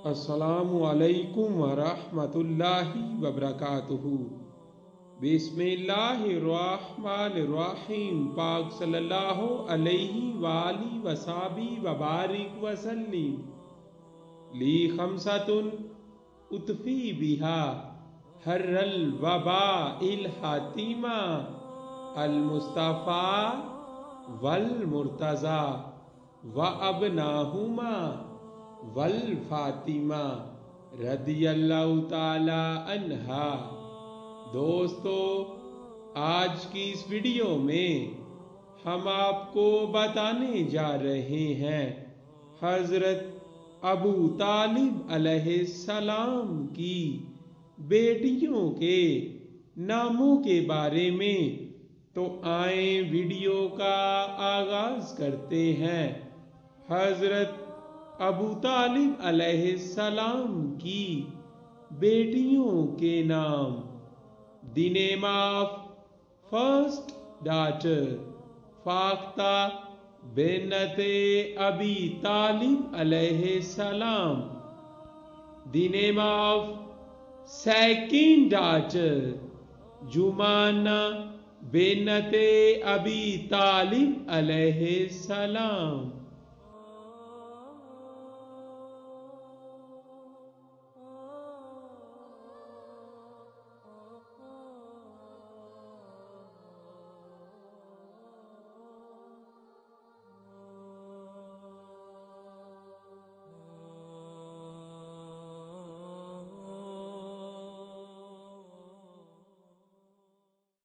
अस्सलामु अलैकुम वरहमतुल्लाहि वबरकातुहू। बिस्मिल्लाहिर्रहमानिर्रहीम। पाक सल्लल्लाहु अलैहि वाली वसाबी वबारिक वसल्लिम। ली खमसतुन उतफी बिहा हर्रल वबा इल हातिमा अल मुस्तफ़ा वल मुर्तज़ा व अबनाहुमा वल फातिमा रदियल्लाहु ताला अन्हा। दोस्तों, आज की इस वीडियो में हम आपको बताने जा रहे हैं हज़रत अबू तालिब अलैहिस्सलाम की बेटियों के नामों के बारे में। तो आए वीडियो का आगाज करते हैं। हज़रत अबू तालिब अलैहिस्सलाम की बेटियों के नाम। The name of first daughter फाख्ता बिन्नते अबी तालिब अलैहिस्सलाम। The name of second daughter Jumana बिन्नते अबी तालिब अलैहिस्सलाम।